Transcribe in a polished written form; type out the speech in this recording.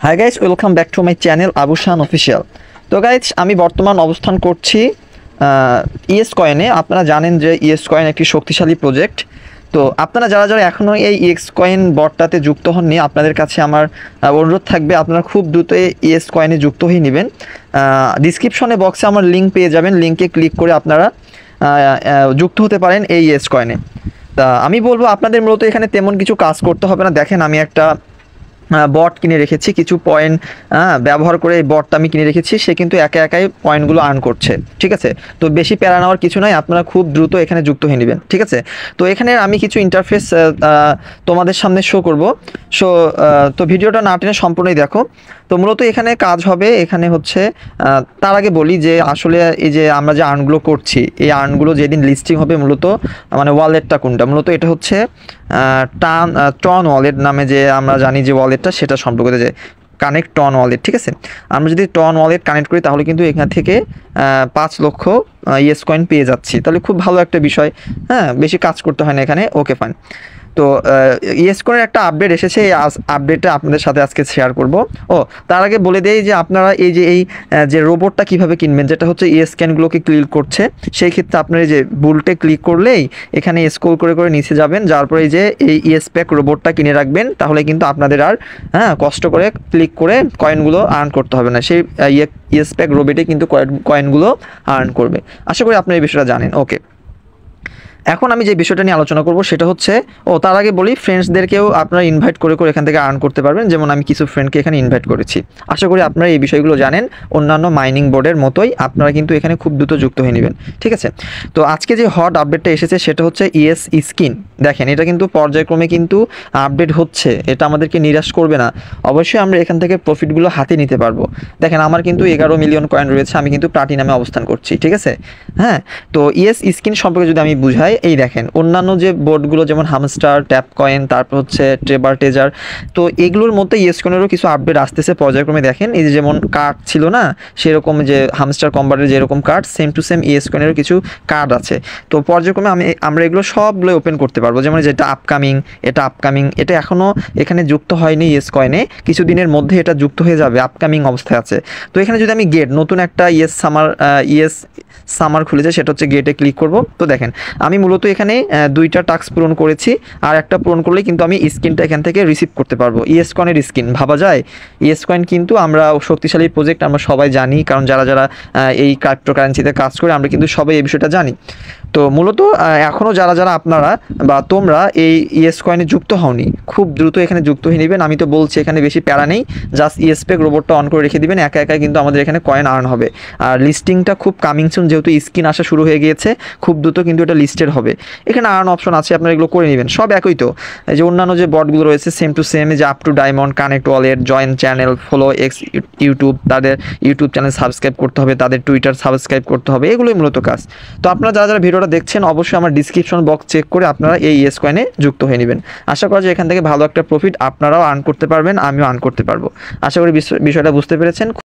High guys, welcome back to my channel Abu Shan official. তো guys, আমি বর্তমান অবস্থান করছি ইএস কয়েনে। আপনারা জানেন যে ইএস কয়েন একটি শক্তিশালী প্রজেক্ট। তো আপনারা যারা যারা এখনও এই ইএস কয়েন বটটাতে যুক্ত হননি, আপনাদের কাছে আমার অনুরোধ থাকবে আপনারা খুব দ্রুত ইএস কয়েনে যুক্ত হয়ে নেবেন। ডিসক্রিপশনে বক্সে আমার লিঙ্ক পেয়ে যাবেন, লিঙ্কে ক্লিক করে আপনারা যুক্ত হতে পারেন এই ইএস কয়েনে। তা আমি বলবো আপনাদের মূলত এখানে তেমন কিছু কাজ করতে হবে না। দেখেন, আমি একটা বট কিনে রেখেছি, কিছু পয়েন্ট ব্যবহার করে এই বটটা আমি কিনে রেখেছি। সে কিন্তু একা একাই পয়েন্টগুলো আর্ন করছে, ঠিক আছে। তো বেশি প্যারা নেওয়ার কিছু নাই, আপনারা খুব দ্রুত এখানে যুক্ত হয়ে নেবেন, ঠিক আছে। তো এখানে আমি কিছু ইন্টারফেস তোমাদের সামনে শো করব। তো ভিডিওটা না টেনে সম্পূর্ণই দেখো। তো মূলত এখানে কাজ হবে, এখানে হচ্ছে তার আগে বলি যে আসলে এই যে আমরা যে আর্নগুলো করছি, এই আর্নগুলো যেদিন লিস্টিং হবে, মূলত মানে ওয়ালেটটা কোনটা, মূলত এটা হচ্ছে টন ওয়ালেট নামে যে আমরা জানি যে ওয়ালেটটা, সেটা সম্পর্কে যে কানেক্ট টন ওয়ালেট, ঠিক আছে। আমরা যদি টন ওয়ালেট কানেক্ট করি তাহলে কিন্তু এখান থেকে 5 লক্ষ ইএস কয়েন পেয়ে যাচ্ছি। তাহলে খুব ভালো একটা বিষয়, বেশি কাজ করতে হয় না এখানে। ওকে, ফাইন। তো ইএস কয়েনের একটা আপডেট এসেছে, এই আপডেটটা আপনাদের সাথে আজকে শেয়ার করব। তার আগে বলে দেই যে আপনারা এই যে রোবটটা কিভাবে কিনবেন, যেটা হচ্ছে ইএস স্ক্যানগুলোকে ক্লিক করছে। সেই ক্ষেত্রে আপনার এই যে বুলটে ক্লিক করলেই এখানে স্ক্রল করে করে নিচে যাবেন, যার পরে এই যে এই ইএস প্যাক রোবটটা কিনে রাখবেন। তাহলে কিন্তু আপনাদের আর কষ্ট করে ক্লিক করে কয়েনগুলো আর্ন করতে হবে না। সেই ইএস প্যাক রোবটে কিন্তু কয়েনগুলো আর্ন করবে। আশা করি আপনারা এই বিষয়টা জানেন। ওকে, এখন আমি যে বিষয়টা নিয়ে আলোচনা করব সেটা হচ্ছে, তার আগে বলি, ফ্রেন্ডসদেরকেও আপনারা ইনভাইট করে করে এখান থেকে আর্ন করতে পারবেন। যেমন আমি কিছু ফ্রেন্ডকে এখানে ইনভাইট করেছি। আশা করি আপনারা এই বিষয়গুলো জানেন। অন্যান্য মাইনিং বোর্ডের মতোই আপনারা কিন্তু এখানে খুব দ্রুত যুক্ত হয়ে নেবেন, ঠিক আছে। তো আজকে যে হট আপডেটটা এসেছে সেটা হচ্ছে ইএস স্কিন। দেখেন, এটা কিন্তু পর্যায়ক্রমে কিন্তু আপডেট হচ্ছে, এটা আমাদেরকে নিরাশ করবে না। অবশ্যই আমরা এখান থেকে প্রফিটগুলো হাতে নিতে পারবো। দেখেন, আমার কিন্তু 11 মিলিয়ন কয়েন রয়েছে, আমি কিন্তু প্লাটিনামে অবস্থান করছি, ঠিক আছে। তো ইএস স্কিন সম্পর্কে যদি আমি বুঝাই, এই দেখেন অন্যান্য যে বোর্ডগুলো যেমন হামস্টার, ট্যাপ কয়েন, তারপর হচ্ছে ট্রেবার টেজার, তো এগুলোর মধ্যে ইএস কয়েনেরও কিছু আপডেট আসতেছে পর্যায়ক্রমে। দেখেন, এই যে যেমন কার্ড ছিল না, সেরকম যে হামস্টার কম্বারের যেরকম কার্ড, সেম টু সেম ইএস কয়েনেরও কিছু কার্ড আছে। তো পর্যায়ক্রমে আমরা এগুলো সবগুলো ওপেন করতে পারবো। যেমন যেটা আপকামিং, এটা এখনও এখানে যুক্ত হয়নি ইএস কয়েনে, কিছুদিনের মধ্যে এটা যুক্ত হয়ে যাবে, আপকামিং অবস্থায় আছে। তো এখানে যদি আমি গেট, নতুন একটা ইএস সামার খুলেছে, সেটা হচ্ছে গেটে ক্লিক করব। তো দেখেন, আমি মূলত এখানে 2টা টাস্ক পূরণ করেছি, আর একটা পূরণ করলেই কিন্তু আমি স্কিনটা এখান থেকে রিসিভ করতে পারবো। ইএস কয়েনের স্কিন ভাবা যায়, ইএস কয়েন কিন্তু আমরা শক্তিশালী প্রজেক্ট, আমরা সবাই জানি, কারণ যারা যারা এই ক্রিপ্টোকারেন্সিতে কাজ করে আমরা কিন্তু সবাই এই বিষয়টা জানি। তো মূলত এখনও যারা যারা আপনারা বা তোমরা এই ইএস কয়েনে যুক্ত হওনি, খুব দ্রুত এখানে যুক্ত হয়ে নেবেন। আমি তো বলছি এখানে বেশি প্যারা নেই, জাস্ট ইএস প্যাক রোবটটা অন করে রেখে দিবেন, একা একাই কিন্তু আমাদের এখানে কয়েন আর্ন হবে। আর লিস্টিংটা খুব কামিং সুন, যেহেতু স্কিন আসা শুরু হয়ে গিয়েছে, খুব দ্রুত কিন্তু এটা লিস্টেড হবে। এখানে আর্ন অপশন আছে, আপনারা এগুলো করে নেবেন। সব একই। তো এই যে অন্যান্য যে বটগুলো রয়েছে সেম টু সেম, যে up to diamond, connect wallet, join channel, follow x YouTube, তাদের ইউটিউব চ্যানেল সাবস্ক্রাইব করতে হবে, তাদের টুইটার সাবস্ক্রাইব করতে হবে, এগুলোই মূলত কাজ। তো আপনারা যারা যারা ভিডিওটা দেখছেন, অবশ্যই আমার ডিসক্রিপশন বক্স চেক করে আপনারা এই ইএস কয়েনে যুক্ত হয়ে নেবেন। আশা করা যায় এখান থেকে ভালো একটা প্রফিট আপনারাও আর্ন করতে পারবেন, আমিও আর্ন করতে পারবো। আশা করি বিষয়টা বুঝতে পেরেছেন।